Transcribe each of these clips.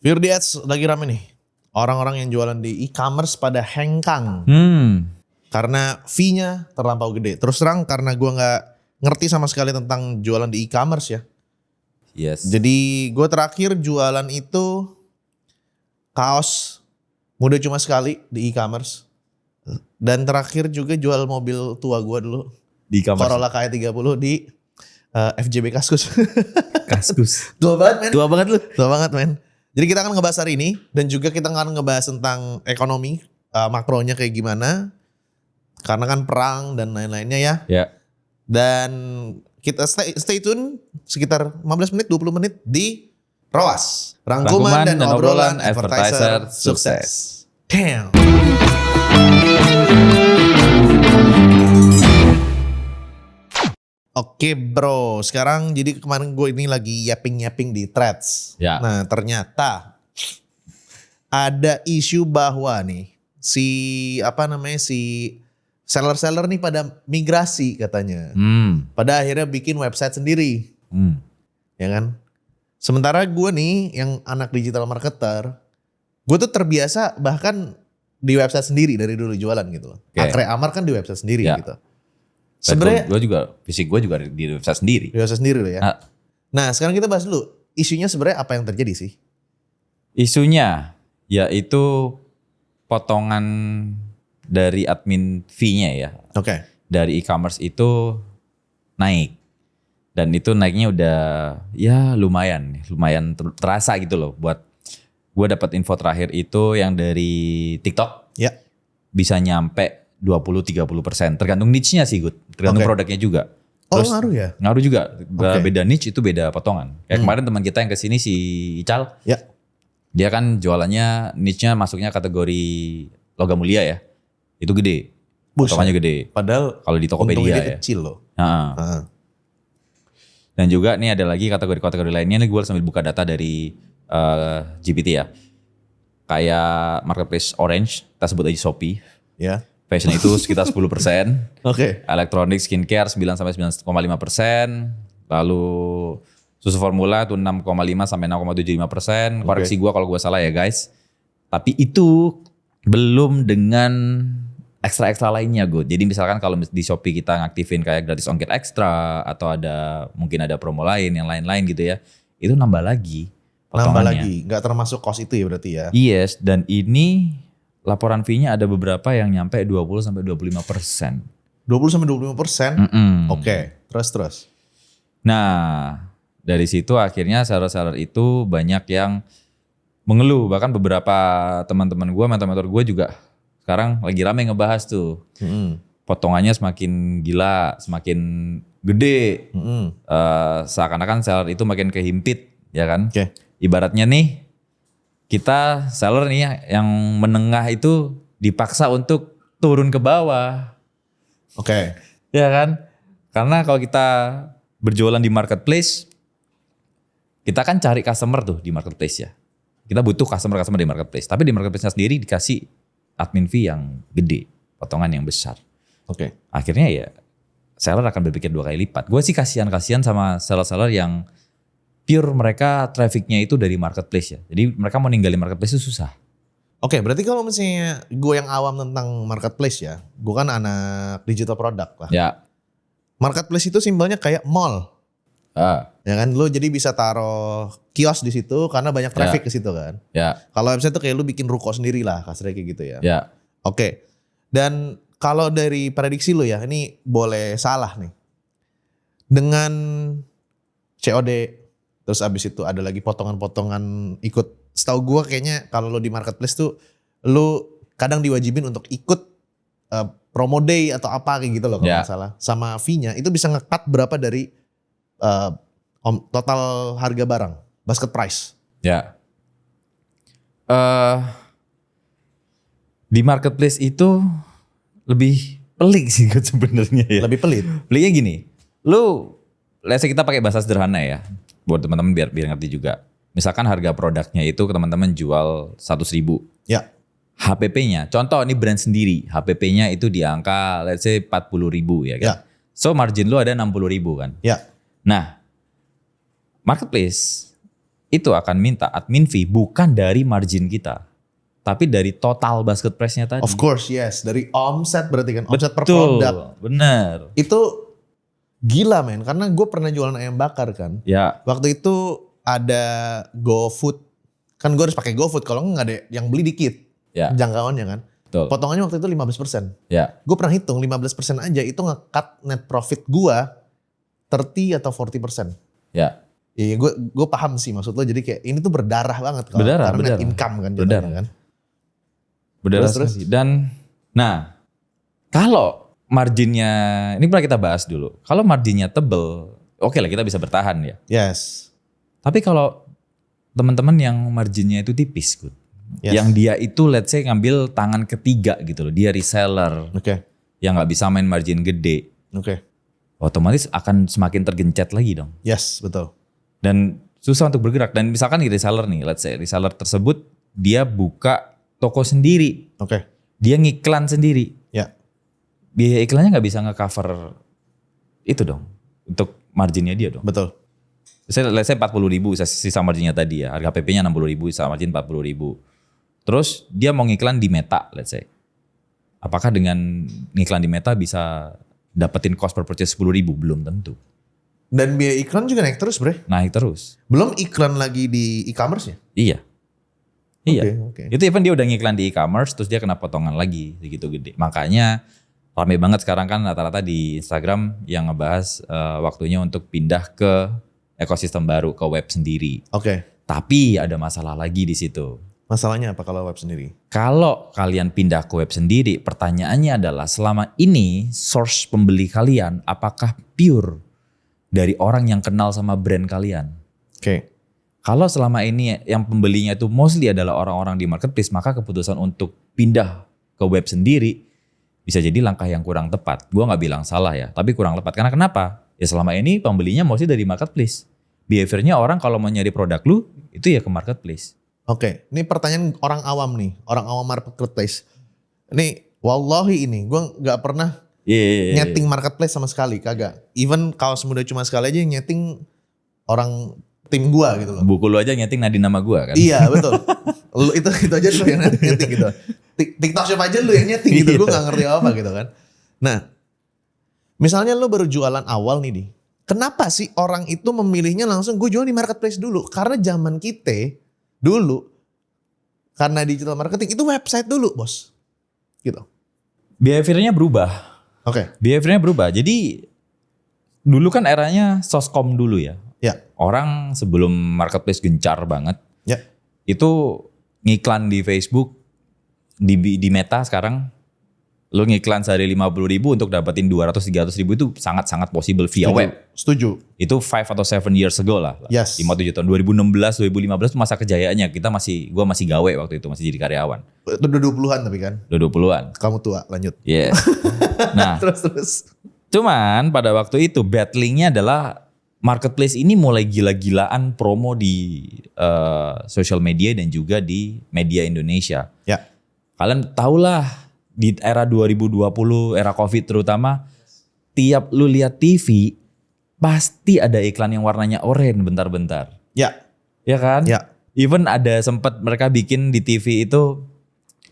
Fear the Ads lagi rame nih. Orang-orang yang jualan di e-commerce pada hengkang. Karena fee-nya terlampau gede. Terus terang karena gue gak ngerti sama sekali tentang jualan di e-commerce ya. Yes. Jadi gue terakhir jualan itu kaos mudah cuma sekali di e-commerce. Dan terakhir juga jual mobil tua gue dulu. Di e-commerce. Corolla KE30 di FJB Kaskus. Kaskus. Tua banget men. Tua banget lu. Tua banget men. Jadi kita akan ngebahas hari ini. Dan juga kita akan ngebahas tentang ekonomi. Makronya kayak gimana. Karena kan perang dan lain-lainnya ya. Ya. Dan kita stay tune sekitar 15 menit 20 menit di Roas. Rangkuman dan obrolan advertiser sukses. Damn. Oke bro, sekarang jadi kemarin gue ini lagi yapping di threads. Ya. Nah ternyata ada isu bahwa nih si seller-seller nih pada migrasi katanya. Pada akhirnya bikin website sendiri. Ya kan? Sementara gue nih yang anak digital marketer, gue tuh terbiasa bahkan di website sendiri dari dulu jualan gitu loh. Okay. Akre Amar kan di website sendiri Ya. gitu. Sebenarnya fisik gue juga di website sendiri. di website sendiri loh ya. Ah. Nah sekarang kita bahas dulu isunya sebenarnya apa yang terjadi sih? Isunya yaitu potongan dari admin fee-nya ya. Oke. Dari e-commerce itu naik. Dan itu naiknya udah ya lumayan terasa gitu loh. Buat gue dapat info terakhir itu yang dari TikTok. Ya. Bisa nyampe 20-30%. Tergantung niche-nya sih Good. Tergantung Oke. produknya juga. Oh Terus, ngaruh ya? Ngaruh juga. Oke. Beda niche itu beda potongan. Kayak kemarin teman kita yang kesini si Ical. Ya. Dia kan jualannya niche-nya masuknya kategori logam mulia ya. Itu gede. Buset. Potongannya gede. Padahal Kalau di Tokopedia untungnya dia ya. kecil loh. Nah, Ah. dan juga nih ada lagi kategori-kategori lainnya. Nih gue sambil buka data dari GPT ya. Kayak marketplace Orange, kita sebut aja Shopee. Ya. Fashion itu sekitar 10%. Oke. Elektronik, skincare 9-9,5%. Lalu susu formula itu 6,5 sampai 6,75%. Koreksi gua kalau gua salah ya guys. Tapi itu belum dengan ekstra-ekstra lainnya gue. Jadi misalkan kalau di Shopee kita ngaktifin kayak gratis ongkir ekstra atau mungkin ada promo lain yang lain-lain gitu ya. Itu nambah lagi Nambah potongannya. lagi. Gak termasuk cost itu ya berarti ya? Yes, dan ini laporan fee-nya ada beberapa yang nyampe 20-25%. 20-25%? Oke. Terus. Nah, dari situ akhirnya seller-seller itu banyak yang mengeluh. Bahkan beberapa teman-teman gue, mentor-mentor gue juga sekarang lagi rame ngebahas tuh. Potongannya semakin gila, semakin gede. Seakan-akan seller itu makin kehimpit, ya kan? Oke. Ibaratnya nih, kita seller nih yang menengah itu dipaksa untuk turun ke bawah. Oke. Ya kan? Karena kalau kita berjualan di marketplace, kita kan cari customer tuh di marketplace ya. Kita butuh customer di marketplace. Tapi di marketplace sendiri dikasih admin fee yang gede, potongan yang besar. Oke. Akhirnya ya seller akan berpikir 2 kali lipat. Gue sih kasihan sama seller-seller yang pure mereka trafficnya itu dari marketplace ya. Jadi mereka mau ninggalin marketplace itu susah. Oke, berarti kalau misalnya gue yang awam tentang marketplace ya, gue kan anak digital product lah. Ya. Marketplace itu simbolnya kayak mall. Ya kan, lu jadi bisa taruh kios di situ karena banyak traffic ke situ kan. Ya. Kalau website tuh kayak lu bikin ruko sendiri lah, kasarnya kayak gitu ya. Ya. Oke. Dan kalau dari prediksi lu ya, ini boleh salah nih. Dengan COD, terus abis itu ada lagi potongan-potongan ikut. Setahu gue kayaknya kalau lu di marketplace tuh, lu kadang diwajibin untuk ikut promo day atau apa kayak gitu loh kalau nggak salah. Sama fee-nya itu bisa nge-cut berapa dari total harga barang, basket price. Ya. Di marketplace itu lebih pelik sih sebenarnya ya. Lebih pelit. Peliknya gini, let's say kita pakai bahasa sederhana ya, buat teman-teman biar ngerti juga. Misalkan harga produknya itu teman-teman jual 100.000. Ya. HPP-nya, contoh ini brand sendiri, HPP-nya itu di angka let's say 40.000 ya kan. Ya. So margin lu ada 60.000 kan. Ya. Nah, marketplace itu akan minta admin fee bukan dari margin kita, tapi dari total basket price-nya tadi. Of course, yes. Dari omset berarti kan, omset per Betul, produk. bener. Itu gila men, karena gue pernah jualan ayam bakar kan. Ya, Waktu itu ada GoFood, kan gue harus pakai GoFood kalau nggak ada yang beli dikit ya, jangkauannya kan. betul. Potongannya waktu itu 15%. Ya, Gue pernah hitung 15% aja itu nge-cut net profit gue 30 atau 40%. ya. Iya, gue paham sih maksud lo. Jadi kayak ini tuh berdarah banget kalau Berdarah, karena net berdarah. income kan jatuhnya Berdarah. kan. Berdarah Terus. sekali. Dan, nah, kalau marginnya, ini pernah kita bahas dulu. Kalau marginnya tebel, oke lah kita bisa bertahan ya. Yes. Tapi kalau teman-teman yang marginnya itu tipis, Good. Yes. Yang dia itu let's say ngambil tangan ketiga gitu loh. Dia reseller Oke. yang gak bisa main margin gede. Oke. Otomatis akan semakin tergencet lagi dong. Yes, betul. Dan susah untuk bergerak. Dan misalkan nih reseller nih, let's say reseller tersebut dia buka toko sendiri. Oke. Dia ngiklan sendiri. Ya. Biaya iklannya gak bisa nge-cover itu dong. Untuk marginnya dia dong. Betul. Let's say 40 ribu sisa marginnya tadi ya. Harga PP-nya 60 ribu, sisa margin 40 ribu. Terus dia mau ngiklan di Meta let's say. Apakah dengan ngiklan di Meta bisa dapetin cost per purchase 10 ribu? Belum tentu. Dan biaya iklan juga naik terus bre. Naik terus. Belum iklan lagi di e-commerce-nya. Iya. Iya. Oke. Itu even dia udah ngiklan di e-commerce terus dia kena potongan lagi segitu gede. Makanya rame banget sekarang kan rata-rata di Instagram yang ngebahas waktunya untuk pindah ke ekosistem baru, ke web sendiri. Oke. Tapi ada masalah lagi di situ. Masalahnya apa kalau web sendiri? Kalau kalian pindah ke web sendiri, pertanyaannya adalah selama ini source pembeli kalian apakah pure dari orang yang kenal sama brand kalian? Oke. Kalau selama ini yang pembelinya itu mostly adalah orang-orang di marketplace, maka keputusan untuk pindah ke web sendiri bisa jadi langkah yang kurang tepat. Gua nggak bilang salah ya, tapi kurang tepat. Karena kenapa? Ya selama ini pembelinya mostly dari marketplace. Behaviornya orang kalau mau nyari produk lu, itu ya ke marketplace. Oke, ini pertanyaan orang awam nih, orang awam marketplace. Ini wallahi ini, gue nggak pernah nyeting marketplace sama sekali, kagak. Even kaos muda cuma sekali aja yang nyeting orang tim gue gitu loh. Buku lu aja nyeting nadi nama gua kan. Iya betul. Lu itu aja lu yang nyeting gitu. TikTok Shop aja lu yang nyeting gitu, gue nggak ngerti apa gitu kan. Nah, misalnya lu baru jualan awal nih, kenapa sih orang itu memilihnya langsung gue jual di marketplace dulu? Karena zaman kita dulu, karena digital marketing itu website dulu bos. Gitu. Behaviornya berubah. Oke. Behaviornya berubah. Jadi dulu kan eranya soskom dulu ya. Ya. Orang sebelum marketplace gencar banget. Ya. Itu ngiklan di Facebook, di Meta sekarang. Lu ngiklan sehari 50 ribu untuk dapetin 200-300 ribu itu sangat-sangat possible via web. Setuju. Itu 5 atau 7 years ago lah. Yes. 5-7 tahun. 2016, 2015 itu masa kejayaannya. Gua masih gawe waktu itu, masih jadi karyawan. Itu udah 20-an tapi kan. Udah 20-an. Kamu tua, lanjut. Yes. Nah, Terus. cuman pada waktu itu battlingnya adalah marketplace ini mulai gila-gilaan promo di social media dan juga di media Indonesia. Ya. Kalian tahulah di era 2020, era COVID terutama, tiap lu lihat TV pasti ada iklan yang warnanya oranye bentar-bentar. Ya. Ya kan? Ya. Even ada sempat mereka bikin di TV itu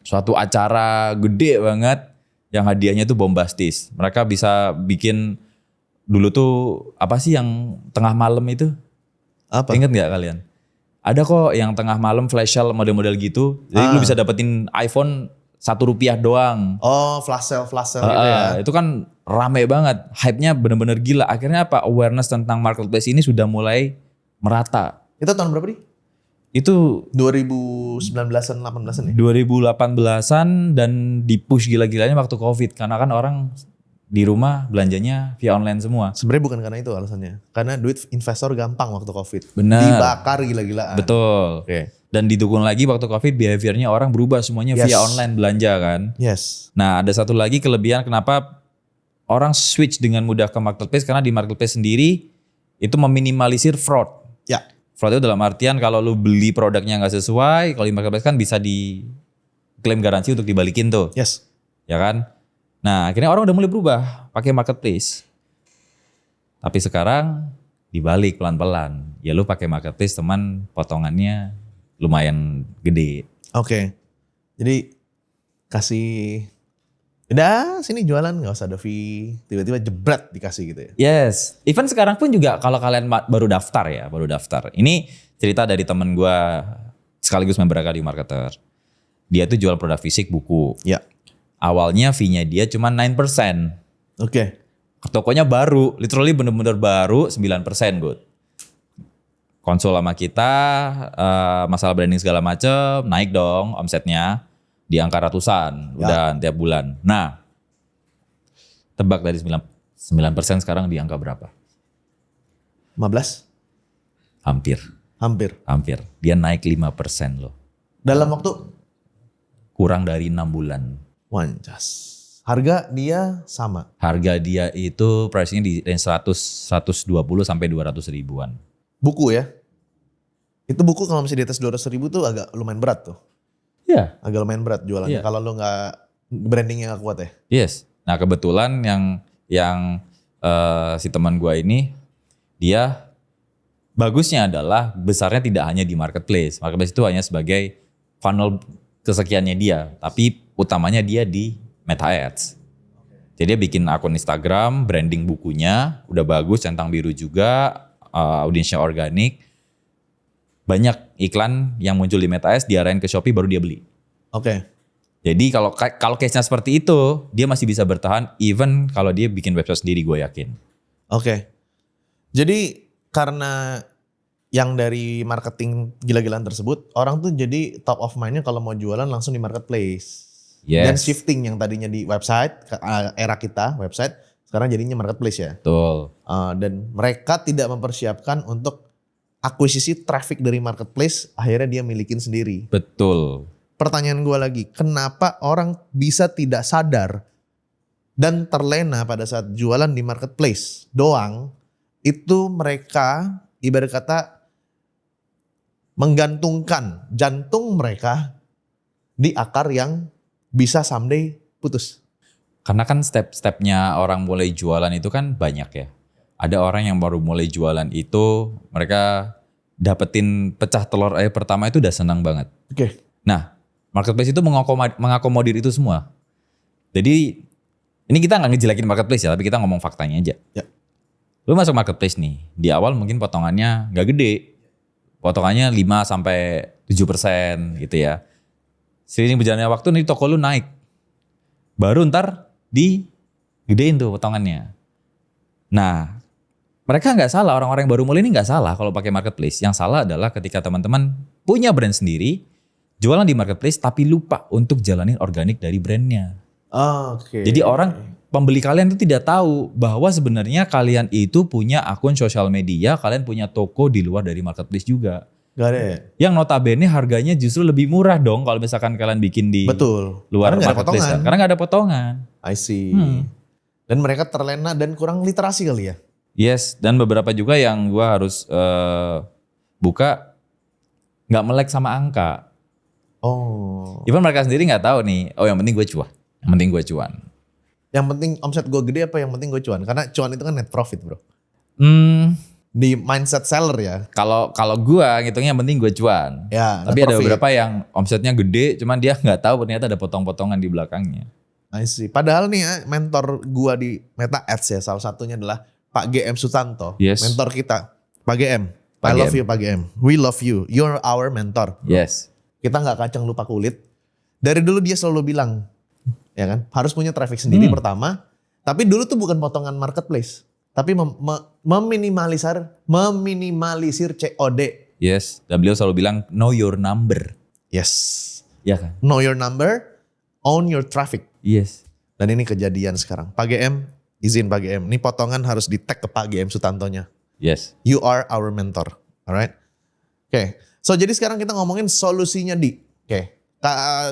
suatu acara gede banget yang hadiahnya tuh bombastis. Mereka bisa bikin dulu tuh apa sih yang tengah malam itu? Apa? Ingat nggak kalian? Ada kok yang tengah malam flash sale model-model gitu. Jadi lu bisa dapetin iPhone Rp1 doang. Oh, flash sale gitu ya. Itu kan rame banget. Hype-nya bener-bener gila. Akhirnya apa? Awareness tentang marketplace ini sudah mulai merata. Itu tahun berapa nih? Itu 2019-an, 18-an ya? 2018-an dan di-push gila-gilanya waktu COVID. Karena kan orang di rumah belanjanya via online semua. Sebenarnya bukan karena itu alasannya. Karena duit investor gampang waktu COVID. Benar. Dibakar gila-gilaan. Betul. Oke. Dan didukung lagi waktu COVID behaviornya orang berubah semuanya via online belanja kan. Yes. Nah ada satu lagi kelebihan kenapa orang switch dengan mudah ke marketplace. Karena di marketplace sendiri itu meminimalisir fraud. Ya. Fraud itu dalam artian kalau lu beli produknya nggak sesuai. Kalau di marketplace kan bisa diklaim garansi untuk dibalikin tuh. Yes. Ya kan. Nah akhirnya orang udah mulai berubah pakai marketplace. Tapi sekarang dibalik pelan-pelan. Ya lu pakai marketplace teman potongannya lumayan gede. Oke. Jadi kasih udah sini jualan nggak usah ada fee, tiba-tiba jebret dikasih gitu ya. Yes, even sekarang pun juga kalau kalian baru daftar. Ini cerita dari temen gue sekaligus member Akademi Marketer. Dia tuh jual produk fisik buku. Ya. Awalnya fee-nya dia cuma 9%. Oke. Tokonya baru, literally bener-bener baru 9% good. Konsul sama kita, masalah branding segala macem, naik dong omsetnya. Di angka ratusan, udah tiap bulan. Nah, tebak dari 9% sekarang di angka berapa? 15? Hampir. Dia naik 5% loh. Dalam waktu? Kurang dari 6 bulan. Wancas. Harga dia sama? Harga dia itu pricingnya di range 120 sampai 200 ribuan. Buku ya? Itu buku kalau masih di atas 200 ribu tuh agak lumayan berat tuh. Iya. Agak lumayan berat jualannya kalau lu nggak brandingnya nggak kuat ya. Yes. Nah kebetulan yang si teman gua ini dia bagusnya adalah besarnya tidak hanya di marketplace. Marketplace itu hanya sebagai funnel kesekiannya dia, tapi utamanya dia di Meta Ads. Jadi dia bikin akun Instagram, branding bukunya udah bagus, centang biru juga, audiensnya organik. Banyak iklan yang muncul di Meta Ads diarahin ke Shopee baru dia beli. Oke. Jadi kalau case-nya seperti itu, dia masih bisa bertahan even kalau dia bikin website sendiri, gue yakin. Oke. Jadi karena yang dari marketing gila-gilaan tersebut, orang tuh jadi top of mind-nya kalau mau jualan langsung di marketplace. Yes. Dan shifting yang tadinya di website, era kita website, sekarang jadinya marketplace ya. Betul. Dan mereka tidak mempersiapkan untuk akuisisi traffic dari marketplace, akhirnya dia milikin sendiri. Betul. Pertanyaan gue lagi, kenapa orang bisa tidak sadar dan terlena pada saat jualan di marketplace doang, itu mereka ibarat kata menggantungkan jantung mereka di akar yang bisa someday putus. Karena kan step-stepnya orang mulai jualan itu kan banyak ya. Ada orang yang baru mulai jualan itu mereka dapetin pecah telur ayam pertama itu udah senang banget. Oke. Nah, marketplace itu mengakomodir itu semua. Jadi ini kita nggak ngejelekin marketplace ya, tapi kita ngomong faktanya aja. Ya. Lu masuk marketplace nih, di awal mungkin potongannya nggak gede. Potongannya 5-7% gitu ya. Seiring berjalannya waktu nih toko lu naik. Baru ntar digedein tuh potongannya. Nah, mereka nggak salah, orang-orang yang baru mulai ini nggak salah kalau pakai marketplace. Yang salah adalah ketika teman-teman punya brand sendiri, jualan di marketplace tapi lupa untuk jalanin organik dari brandnya. Oke. Jadi pembeli kalian itu tidak tahu bahwa sebenarnya kalian itu punya akun sosial media, kalian punya toko di luar dari marketplace juga. Gak ada ya? Yang notabene harganya justru lebih murah dong kalau misalkan kalian bikin di luar marketplace. Karena nggak ada potongan. I see. Dan mereka terlena dan kurang literasi kali ya? Yes, dan beberapa juga yang gua harus buka nggak melek sama angka. Oh. Even mereka sendiri nggak tahu nih. Oh, yang penting gue cuan. Yang penting omset gue gede apa yang penting gue cuan? Karena cuan itu kan net profit bro. Di mindset seller ya. Kalau gua ngitungnya yang penting gue cuan. Ya. Tapi ada beberapa yang omsetnya gede, cuman dia nggak tahu ternyata ada potong-potongan di belakangnya. I see. Padahal nih ya, mentor gua di Meta Ads ya, salah satunya adalah Pak GM Sutanto. Yes. Mentor kita. Pak GM. Pak I love GM. you Pak GM. We love you. You're our mentor. Yes. Kita nggak kacang lupa kulit. Dari dulu dia selalu bilang, ya kan, harus punya traffic sendiri pertama. Tapi dulu tuh bukan potongan marketplace, tapi meminimalisir COD. Yes. Dan beliau selalu bilang know your number. Yes. Ya kan? Know your number, own your traffic. Yes. Dan ini kejadian sekarang. Pak GM, izin Pak GM. Ini potongan harus di tag ke Pak GM Sutantonya. Yes. You are our mentor. Alright. Oke. So jadi sekarang kita ngomongin solusinya di. Oke.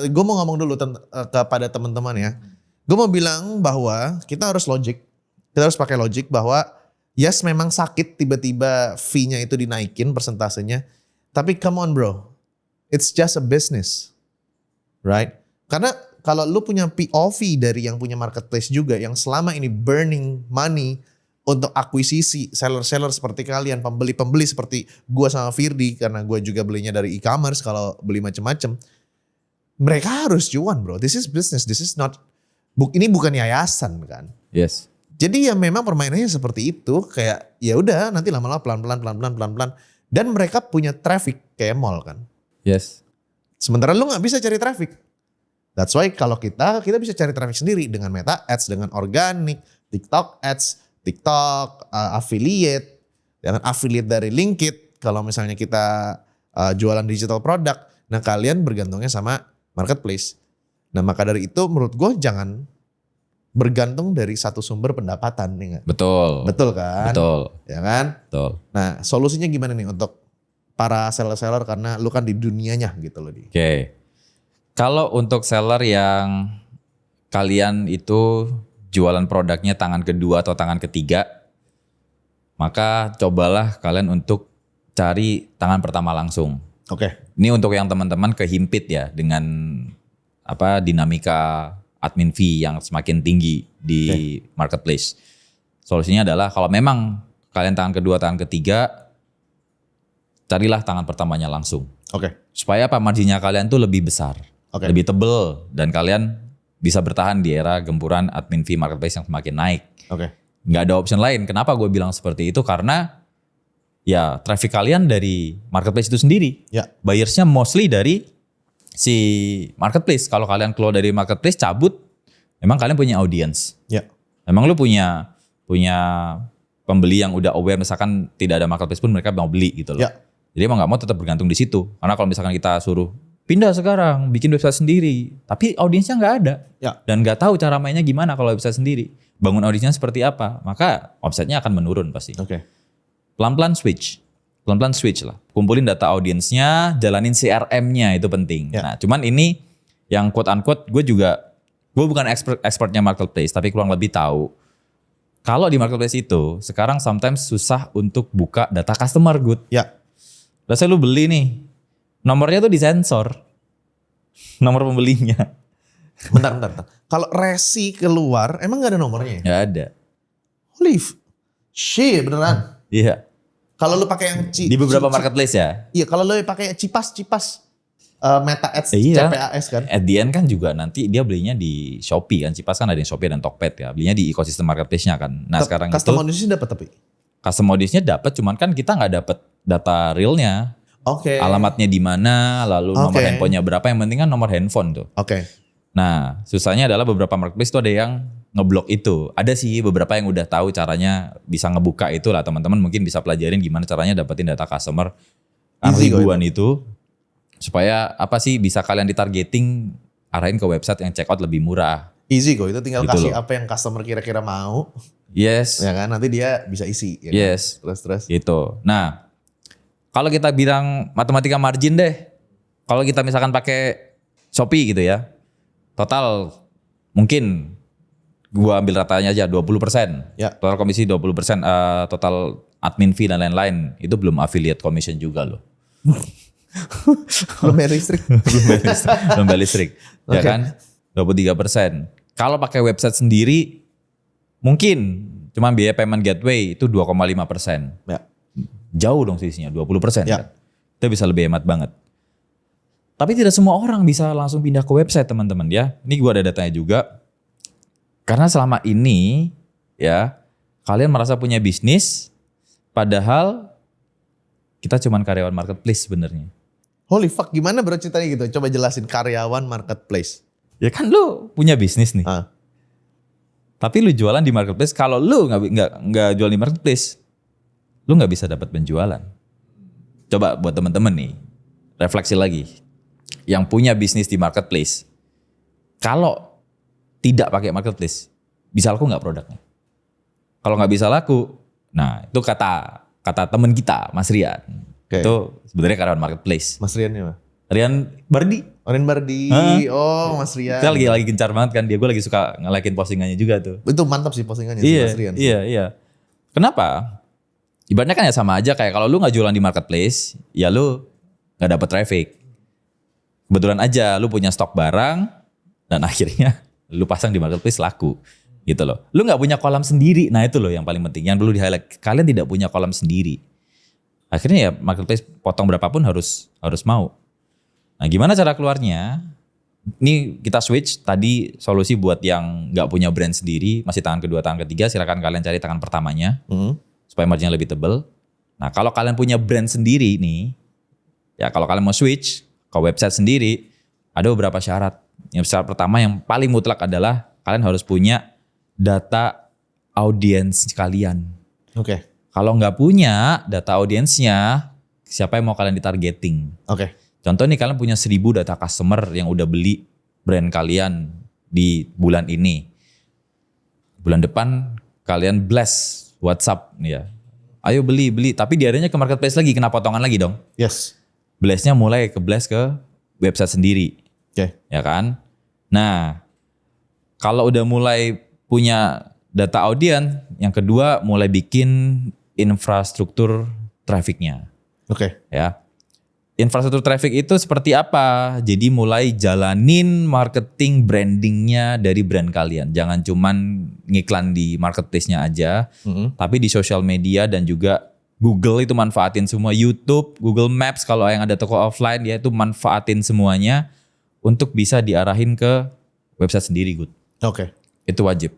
Gue mau ngomong dulu kepada teman-teman ya. Gue mau bilang bahwa kita harus logic. Kita harus pakai logic bahwa yes memang sakit tiba-tiba fee-nya itu dinaikin persentasenya. Tapi come on bro. It's just a business. Right? Karena kalau lu punya POV dari yang punya marketplace juga yang selama ini burning money untuk akuisisi seller-seller seperti kalian, pembeli-pembeli seperti gua sama Firdi, karena gua juga belinya dari e-commerce kalau beli macam-macam. Mereka harus cuan, bro. This is business. This is not ini bukan yayasan kan. Yes. Jadi ya memang permainannya seperti itu, kayak ya udah nanti lama-lama pelan-pelan dan mereka punya traffic kayak mall kan. Yes. Sementara lu nggak bisa cari traffic. That's why kalau kita bisa cari traffic sendiri dengan Meta Ads, dengan organic, TikTok Ads, TikTok affiliate, dengan affiliate dari Linkit. Kalau misalnya kita jualan digital product, nah kalian bergantungnya sama marketplace. Nah maka dari itu menurut gue jangan bergantung dari satu sumber pendapatan nih gak? Betul kan? Betul. Ya kan? Betul. Nah solusinya gimana nih untuk para seller-seller karena lu kan di dunianya gitu loh. Oke. Kalau untuk seller yang kalian itu jualan produknya tangan kedua atau tangan ketiga, maka cobalah kalian untuk cari tangan pertama langsung. Oke. Ini untuk yang teman-teman kehimpit ya dengan dinamika admin fee yang semakin tinggi di marketplace. Solusinya adalah kalau memang kalian tangan kedua, tangan ketiga, carilah tangan pertamanya langsung. Oke. Supaya marginnya kalian tuh lebih besar, lebih tebel, dan kalian bisa bertahan di era gempuran admin fee marketplace yang semakin naik. Oke. Nggak ada option lain. Kenapa gue bilang seperti itu? Karena ya traffic kalian dari marketplace itu sendiri. Ya. Buyersnya mostly dari si marketplace. Kalau kalian keluar dari marketplace cabut, memang kalian punya audience. Ya. Memang lu punya pembeli yang udah aware, misalkan tidak ada marketplace pun mereka mau beli gitu loh. Ya. Jadi emang nggak mau tetap bergantung di situ. Karena kalau misalkan kita suruh pindah sekarang, bikin website sendiri, tapi audiensnya nggak ada. Ya. Dan nggak tahu cara mainnya gimana kalau website sendiri. Bangun audiensnya seperti apa, maka websitenya akan menurun pasti. Oke. Pelan-pelan switch lah. Kumpulin data audiensnya, jalanin CRM-nya, itu penting. Ya. Nah cuman ini yang quote unquote gue bukan expertnya marketplace, tapi kurang lebih tahu. Kalau di marketplace itu sekarang sometimes susah untuk buka data customer good. Ya. Biasanya lu beli nih, nomornya tuh disensor. Nomor pembelinya. Bentar. Kalau resi keluar, emang gak ada nomornya? Gak ada. Holy shit, beneran. Iya. Kalau lu pakai yang Di beberapa marketplace ya. Iya, kalau lu pakai Cipas Meta Ads, Iya. CPAS kan. At the end kan juga nanti dia belinya di Shopee kan. Cipas kan ada di Shopee dan Tokped ya. Belinya di ekosistem marketplace-nya kan. Nah sekarang custom itu audience dapat tapi. custom audience-nya dapat, cuman kan kita nggak dapat data realnya. Oke. Alamatnya di mana, lalu nomor Oke. handphonenya berapa, yang penting kan nomor handphone tuh. Oke. Nah, susahnya adalah beberapa marketplace tuh ada yang ngeblok itu. Ada sih beberapa yang udah tahu caranya bisa ngebuka itu lah. Teman-teman mungkin bisa pelajarin gimana caranya dapetin data customer Easy kok ribuan itu. Supaya bisa kalian ditargeting, arahin ke website yang checkout lebih murah. Easy kok, itu tinggal Gitu kasih loh. apa yang customer kira-kira mau. Yes. Ya kan, nanti dia bisa isi. Ya kan? Yes. Terus. Gitu. Nah, kalau kita bilang matematika margin deh. Kalau kita misalkan pakai Shopee gitu ya. Total mungkin gua ambil ratanya aja 20%. Ya. Total komisi 20%, total admin fee dan lain-lain. Itu belum affiliate commission juga loh. Belum bayar listrik. Belum bayar listrik. Ya Oke. kan? 23%. Kalau pakai website sendiri mungkin cuma biaya payment gateway itu 2,5%. Ya. Jauh dong selisihnya 20%. Ya. Kan? Kita bisa lebih hemat banget. Tapi tidak semua orang bisa langsung pindah ke website teman-teman ya. Ini gua ada datanya juga. Karena selama ini ya kalian merasa punya bisnis padahal kita cuman karyawan marketplace sebenarnya. Holy fuck, gimana bro ceritanya gitu? Coba jelasin karyawan marketplace. Ya kan lu punya bisnis nih. Ah. Tapi lu jualan di marketplace, kalau lu nggak jual di marketplace, lu nggak bisa dapat penjualan. Coba buat teman-teman nih, refleksi lagi. Yang punya bisnis di marketplace, kalau tidak pakai marketplace, bisa laku nggak produknya? Kalau nggak bisa laku, nah itu kata teman kita, Mas Rian. Oke. Itu sebenarnya karyawan marketplace. Mas Rian ya? Rian Bardi. Oren Bardi. Hah? Oh, Mas Rian. Kita lagi gencar banget kan dia. Gue lagi suka nge-like-in postingannya juga tuh. Itu mantap sih postingannya Iya, Mas Rian. iya. Kenapa? Ibaratnya kan ya sama aja kayak kalau lu nggak jualan di marketplace, ya lu nggak dapet traffic. Kebetulan aja lu punya stok barang dan akhirnya lu pasang di marketplace laku. gitu loh. Lu nggak punya kolam sendiri, nah itu loh yang paling penting, yang perlu di highlight. Kalian tidak punya kolam sendiri. Akhirnya ya marketplace potong berapapun harus mau. Nah gimana cara keluarnya? Ini kita switch, tadi solusi buat yang nggak punya brand sendiri, masih tangan kedua, tangan ketiga, silakan kalian cari tangan pertamanya, supaya marginnya lebih tebal. Nah kalau kalian punya brand sendiri nih, ya kalau kalian mau switch ke website sendiri, ada beberapa syarat. Yang syarat pertama yang paling mutlak adalah kalian harus punya data audiens kalian. Oke. Kalau nggak punya data audiensnya, siapa yang mau kalian ditargeting? Oke. Contoh nih kalian punya 1000 data customer yang udah beli brand kalian di bulan ini. Bulan depan kalian blast WhatsApp nih ya. Ayo beli, tapi diarahnya ke marketplace lagi, kena potongan lagi dong. Yes. Blastnya mulai ke blast ke website sendiri. Oke. Ya kan? Nah, kalau udah mulai punya data audiens, yang kedua mulai bikin infrastruktur trafficnya. Oke. Ya. Infrastruktur traffic itu seperti apa? Jadi mulai jalanin marketing brandingnya dari brand kalian. Jangan cuman ngiklan di marketplace-nya aja, tapi di social media dan juga Google itu manfaatin semua. YouTube, Google Maps kalau yang ada toko offline dia itu manfaatin semuanya untuk bisa diarahin ke website sendiri, Good. Oke. Itu wajib.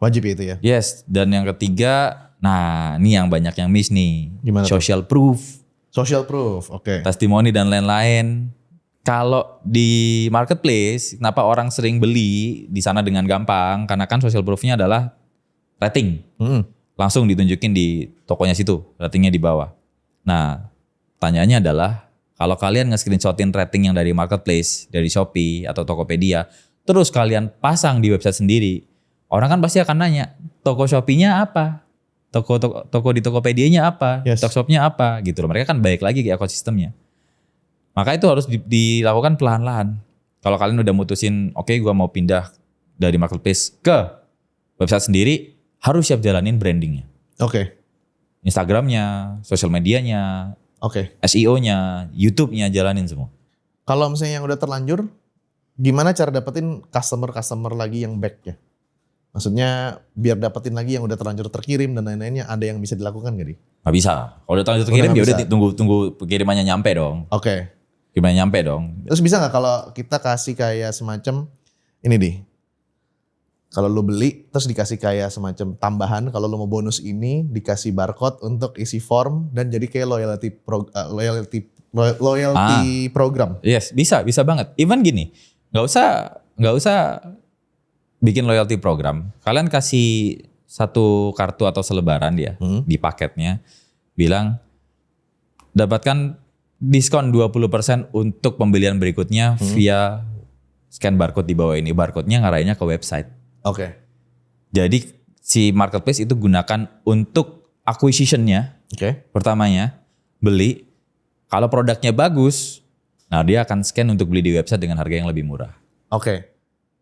Wajib itu ya. Yes, dan yang ketiga, nah ini yang banyak yang miss nih. Gimana tuh? Social proof. Social proof, oke. Testimoni dan lain-lain. Kalau di marketplace, kenapa orang sering beli di sana dengan gampang? Karena kan social proof-nya adalah rating. Langsung ditunjukin di tokonya situ, ratingnya di bawah. Nah, pertanyaannya adalah, kalau kalian nge-screenshotin rating yang dari marketplace, dari Shopee atau Tokopedia, terus kalian pasang di website sendiri, orang kan pasti akan nanya, toko Shopee-nya apa? Toko di Tokopedia-nya apa? Yes. Tokshop-nya apa? Gitu loh. Mereka kan baik lagi ke ekosistemnya. Maka itu harus dilakukan pelan-pelan. Kalau kalian udah mutusin, oke, gua mau pindah dari marketplace ke website sendiri, harus siap jalanin brandingnya. Oke. Instagramnya, sosial medianya, Oke. SEO-nya, YouTube-nya jalanin semua. Kalau misalnya yang udah terlanjur, gimana cara dapetin customer lagi yang back ya? Maksudnya biar dapetin lagi yang udah terlanjur terkirim dan lain-lainnya, ada yang bisa dilakukan gak, Di? Nggak bisa. Kalau udah terlanjur kirim nggak ya udah bisa. tunggu pengirimannya nyampe dong. Oke. Kirimannya nyampe dong. Terus bisa gak kalau kita kasih kayak semacam, ini Di. Kalau lu beli, terus dikasih kayak semacam tambahan, kalau lu mau bonus ini, dikasih barcode untuk isi form, dan jadi kayak loyalty program. Yes, bisa banget. Even gini, nggak usah bikin loyalty program. Kalian kasih satu kartu atau selebaran dia di paketnya, bilang dapatkan diskon 20% untuk pembelian berikutnya via scan barcode di bawah ini. Barcode-nya ngarahinnya ke website. Oke. Jadi si marketplace itu gunakan untuk acquisition-nya. Oke. Pertamanya beli, kalau produknya bagus, nah dia akan scan untuk beli di website dengan harga yang lebih murah. Oke.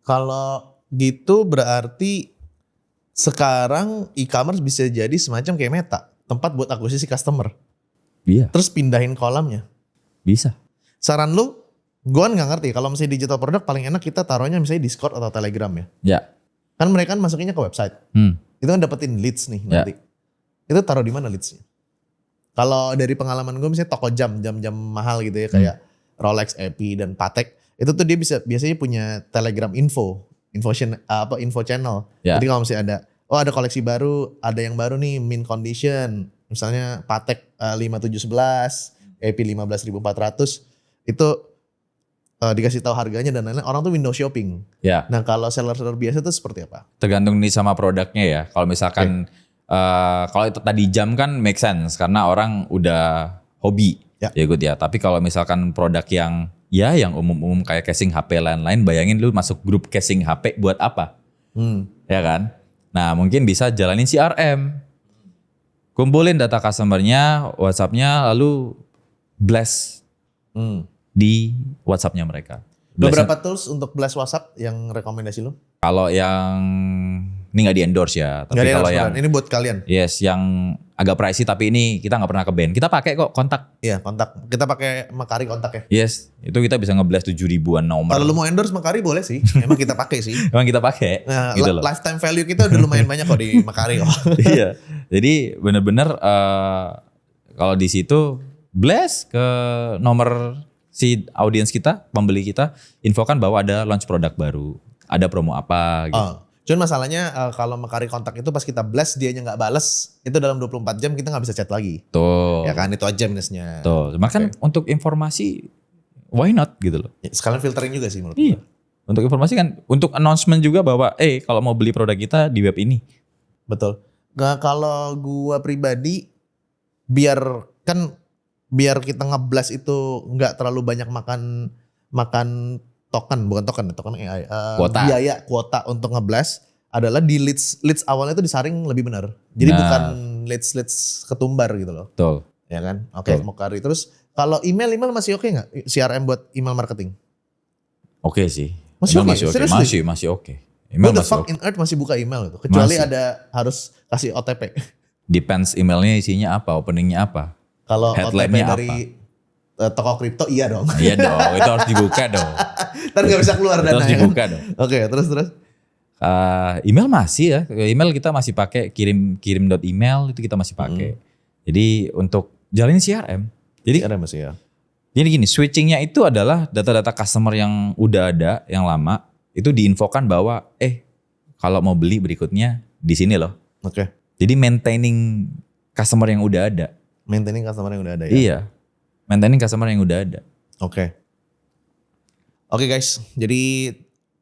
Kalau gitu berarti sekarang e-commerce bisa jadi semacam kayak Meta, tempat buat akuisisi customer. Iya, Terus pindahin kolamnya. bisa. Saran lu, gue kan gak ngerti kalau misalnya digital product paling enak kita taruhnya misalnya Discord atau Telegram ya. Ya. Kan mereka kan masukinnya ke website. Itu kan dapetin leads nih nanti. Itu taruh di mana leadsnya? Kalau dari pengalaman gue misalnya toko jam mahal gitu ya kayak Rolex, Epi dan Patek, itu tuh dia biasanya punya Telegram info channel. Ya. Jadi kalau misalnya ada koleksi baru, ada yang baru nih mint condition, misalnya Patek 5711, Epi 15.400, itu dikasih tahu harganya dan lain-lain, orang tuh window shopping. Ya. Nah kalau seller-seller biasa tuh seperti apa? Tergantung nih sama produknya ya. Kalau misalkan kalau itu tadi jam kan make sense karena orang udah hobi ya good ya. Tapi kalau misalkan produk yang umum-umum kayak casing HP lain-lain, bayangin lu masuk grup casing HP buat apa? Ya kan? Nah mungkin bisa jalanin CRM. Kumpulin data customer-nya, WhatsApp-nya, lalu blast di WhatsApp-nya mereka. Beberapa tools untuk blast WhatsApp yang rekomendasi lu? Kalau yang Ini nggak di endorse ya. Tapi Nggak ada kalau yang yang ini buat kalian. yes yang agak pricey tapi ini kita nggak pernah ke band. Kita pakai kok kontak. Iya kontak. Kita pakai Makari kontak ya. Yes, itu kita bisa nge-blast 7 ribuan nomor. Kalau lu mau endorse Makari boleh sih. Emang kita pakai sih. Emang kita pakai Nah, gitu loh. lifetime value kita udah lumayan banyak kok di Makari kok. Iya. Jadi bener-bener kalau di situ blast ke nomor si audiens kita, pembeli kita, infokan bahwa ada launch produk baru, ada promo apa gitu. Oh. Cuman masalahnya kalau Makari kontak itu pas kita blast dianya nggak bales, itu dalam 24 jam kita nggak bisa chat lagi. Tuh. Ya kan itu aja minusnya. Tuh. Makan untuk informasi why not gitu loh. Ya, sekalian filtering juga sih menurut Iya. gue. Untuk informasi kan, untuk announcement juga bahwa kalau mau beli produk kita di web ini. Betul. Nah, kalau gua pribadi biar kita nge-blast itu nggak terlalu banyak makan token AI. Kuota. Biaya kuota untuk nge-blast adalah di leads awalnya itu disaring lebih benar. Jadi Nah. bukan leads ketumbar gitu loh. Betul. Ya kan? Oke, Betul. Makari. Terus kalau email masih oke nggak? CRM buat email marketing? Oke sih. Masih Email oke? masih oke. Seriously? Masih oke. Email What the masih fuck oke. in earth masih buka email itu? Kecuali Masih. ada harus kasih OTP. Depends emailnya isinya apa, openingnya apa. Kalau OTP Headline-nya dari toko kripto iya dong. Iya dong, itu harus dibuka dong. Ntar gak bisa keluar Itu dana harus ya. dibuka dong. Oke, terus. Email masih ya, email kita masih pakai kirim.email itu kita masih pakai. Jadi untuk jalanin CRM. Jadi Ada masih ya. jadi gini, switchingnya itu adalah data-data customer yang udah ada, yang lama, itu diinfokan bahwa kalau mau beli berikutnya di sini loh. Oke. Jadi maintaining customer yang udah ada. Maintaining customer yang udah ada ya. Iya. Maintaining customer yang udah ada. Oke. Oke guys, jadi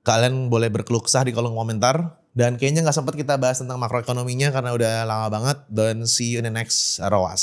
kalian boleh berkeluh kesah di kolom komentar. Dan kayaknya gak sempat kita bahas tentang makroekonominya karena udah lama banget. Dan see you in the next ROAS.